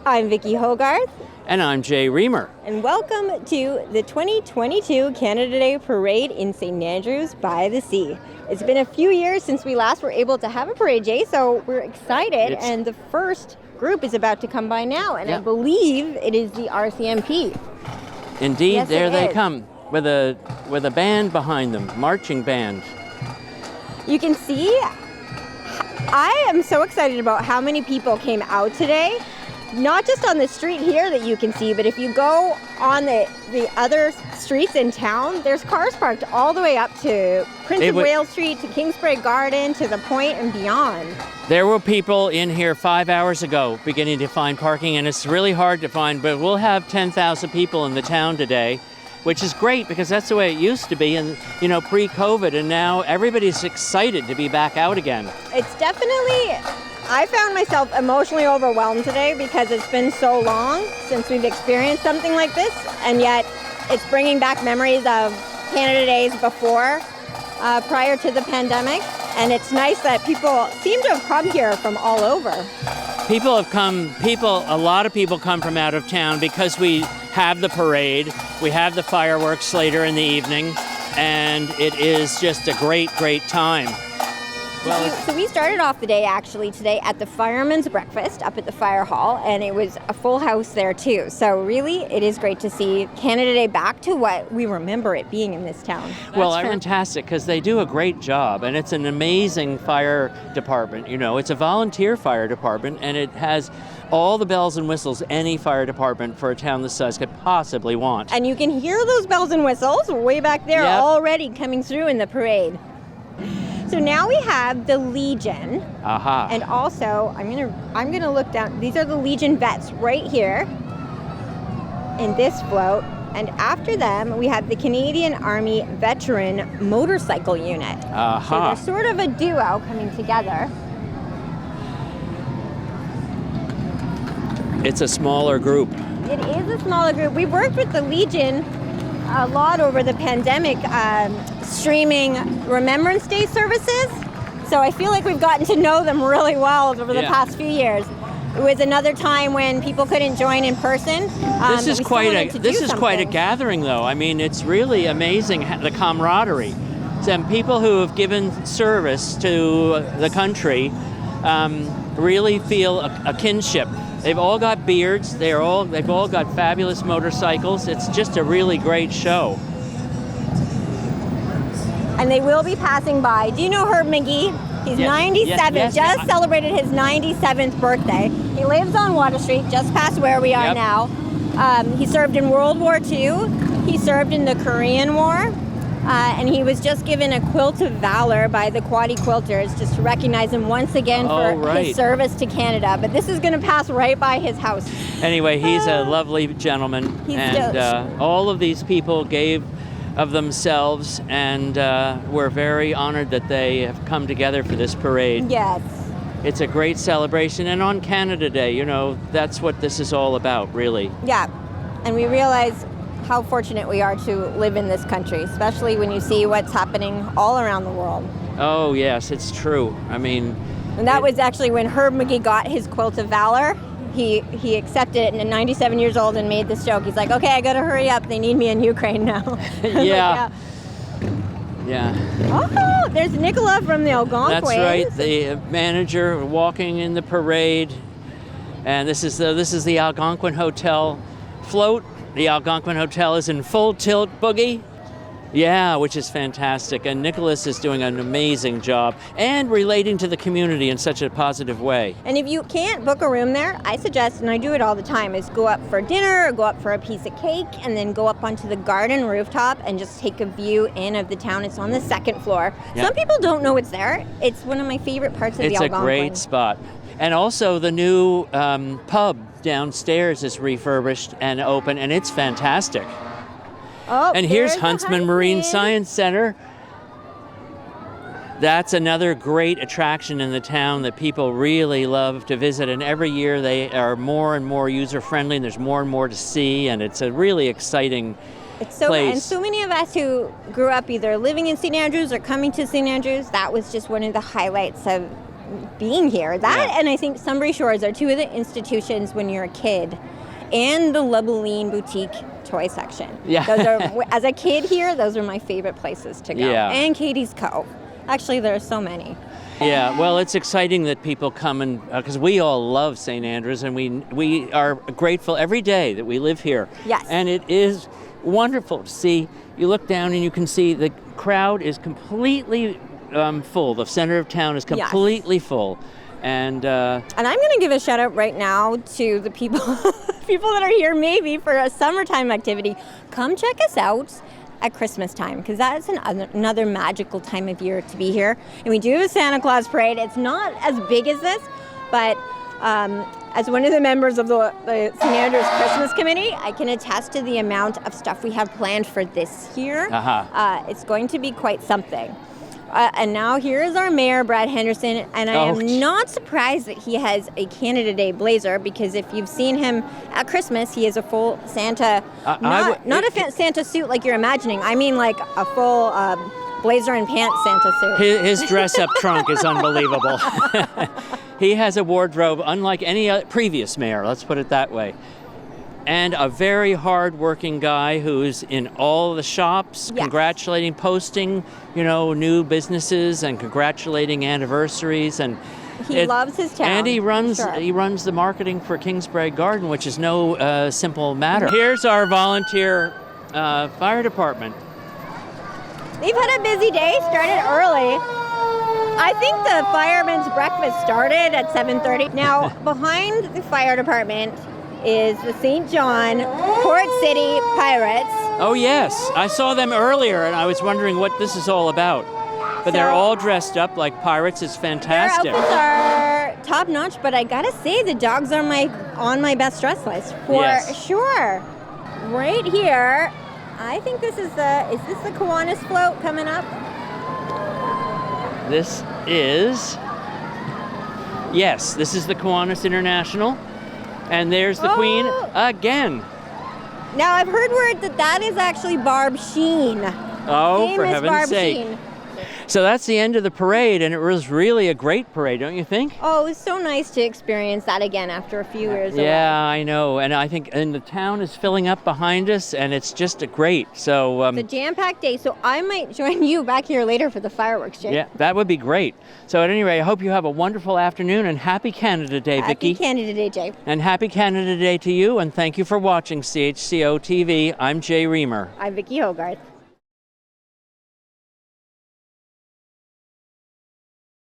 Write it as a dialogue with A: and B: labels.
A: I'm Vicki Hogarth.
B: And I'm Jay Reamer.
A: And welcome to the 2022 Canada Day Parade in St. Andrews by the Sea. It's been a few years since we last were able to have a parade, Jay, so we're excited. And the first group is about to come by now, and I believe it is the RCMP.
B: Indeed,
A: yes,
B: there they come with a band behind them, marching band.
A: You can see, I am so excited about how many people came out today. Not just on the street here that you can see, but if you go on the other streets in town, there's cars parked all the way up to Prince of Wales Street, to Kingsbury Garden, to the Point and beyond.
B: There were people in here 5 hours ago beginning to find parking, and it's really hard to find, but we'll have 10,000 people in the town today, which is great because that's the way it used to be, and pre-COVID, and now everybody's excited to be back out again.
A: It's definitely... I found myself emotionally overwhelmed today because it's been so long since we've experienced something like this, and yet it's bringing back memories of Canada Days before, prior to the pandemic, and it's nice that people seem to have come here from all over.
B: A lot of people come from out of town because we have the parade, we have the fireworks later in the evening, and it is just a great, great time.
A: So we started off the day actually today at the Fireman's Breakfast up at the Fire Hall, and it was a full house there too. So really, it is great to see Canada Day back to what we remember it being in this town.
B: Well, fantastic, because they do a great job, and it's an amazing fire department. It's a volunteer fire department, and it has all the bells and whistles any fire department for a town this size could possibly want.
A: And you can hear those bells and whistles way back there already coming through in the parade. So now we have the Legion, and also I'm gonna look down. These are the Legion vets right here in this float, and after them we have the Canadian Army Veteran Motorcycle Unit. So they're sort of a duo coming together.
B: It's a smaller group.
A: It is a smaller group. We've worked with the Legion a lot over the pandemic, streaming Remembrance Day services. So I feel like we've gotten to know them really well over the past few years. It was another time when people couldn't join in person.
B: This is quite a gathering, though. I mean, it's really amazing the camaraderie. Some people who have given service to the country really feel a kinship. They've all got beards. They've all got fabulous motorcycles. It's just a really great show.
A: And they will be passing by. Do you know Herb McGee? He's 97. Just celebrated his 97th birthday. He lives on Water Street, just past where we are now. He served in World War II. He served in the Korean War. And he was just given a Quilt of Valor by the Quaddy Quilters just to recognize him once again for his service to Canada. But this is going to pass right by his house.
B: Anyway, he's a lovely gentleman. All of these people gave of themselves, and we're very honored that they have come together for this parade.
A: Yes.
B: It's a great celebration, and on Canada Day, that's what this is all about, really.
A: Yeah, and we realize how fortunate we are to live in this country, especially when you see what's happening all around the world.
B: Oh, yes, it's true. I mean...
A: And that was actually when Herb McGee got his Quilt of Valor. He accepted it, and at 97 years old, and made this joke. He's like, okay, I gotta hurry up. They need me in Ukraine now.
B: Yeah.
A: Oh, there's Nicola from the Algonquins.
B: That's right, the manager walking in the parade. And this is the Algonquin Hotel float. The Algonquin Hotel is in full tilt boogie. Yeah, which is fantastic. And Nicholas is doing an amazing job and relating to the community in such a positive way.
A: And if you can't book a room there, I suggest, and I do it all the time, is go up for dinner or go up for a piece of cake and then go up onto the garden rooftop and just take a view in of the town. It's on the second floor. Yep. Some people don't know it's there. It's one of my favorite parts of the Algonquin.
B: It's a great spot. And also the new pub downstairs is refurbished and open, and it's fantastic.
A: Oh,
B: and here's Huntsman Marine Science Center. That's another great attraction in the town that people really love to visit, and every year they are more and more user-friendly, and there's more and more to see, and it's a really exciting place.
A: And so many of us who grew up either living in St. Andrews or coming to St. Andrews, that was just one of the highlights of being here. That
B: Yeah.
A: and I think Sunbury Shores are two of the institutions when you're a kid, and the Lebeline Boutique toy section.
B: Yeah.
A: Those are, as a kid here, those are my favorite places to go.
B: Yeah.
A: And Katie's Cove. Actually, there are so many.
B: Yeah, well, it's exciting that people come and because we all love St. Andrews, and we are grateful every day that we live here.
A: Yes.
B: And it is wonderful to see. You look down and you can see the crowd is completely full. The center of town is completely full, and
A: I'm going to give a shout out right now to the people that are here maybe for a summertime activity. Come check us out at Christmas time, because that is another magical time of year to be here. And we do have a Santa Claus parade. It's not as big as this, but as one of the members of the St. Andrews Christmas Committee, I can attest to the amount of stuff we have planned for this year. It's going to be quite something. And now here is our mayor, Brad Henderson, and I am not surprised that he has a Canada Day blazer, because if you've seen him at Christmas, he is a full Santa, not a Santa suit like you're imagining. I mean like a full blazer and pants Santa suit.
B: his dress-up trunk is unbelievable. He has a wardrobe unlike any previous mayor, let's put it that way. And a very hard-working guy who's in all the shops, congratulating, posting, new businesses and congratulating anniversaries, and
A: he loves his town.
B: And he runs the marketing for Kingsbury Garden, which is no simple matter. Here's our volunteer fire department.
A: They've had a busy day. Started early. I think the firemen's breakfast started at 7:30. Now, behind the fire department is the St. John Port City Pirates.
B: Oh yes, I saw them earlier and I was wondering what this is all about. But they're all dressed up like pirates. It's fantastic.
A: Their outfits are top notch, but I gotta say the dogs are on my best dress list for sure. Right here, I think is this the Kiwanis float coming up?
B: This is the Kiwanis International. And there's the Queen again.
A: Now, I've heard word that is actually Barb Sheen.
B: Oh,
A: famous
B: for heaven's
A: Barb
B: sake.
A: Sheen.
B: So that's the end of the parade, and it was really a great parade, don't you think?
A: Oh, it was so nice to experience that again after a few years away.
B: Yeah, I know. And I think the town is filling up behind us, and it's just great. So
A: it's a jam-packed day, so I might join you back here later for the fireworks, Jay.
B: Yeah, that would be great. So at any rate, I hope you have a wonderful afternoon, and happy Canada Day, Vicki.
A: Happy Canada Day, Jay.
B: And happy Canada Day to you, and thank you for watching CHCO-TV. I'm Jay Reamer.
A: I'm Vicki Hogarth.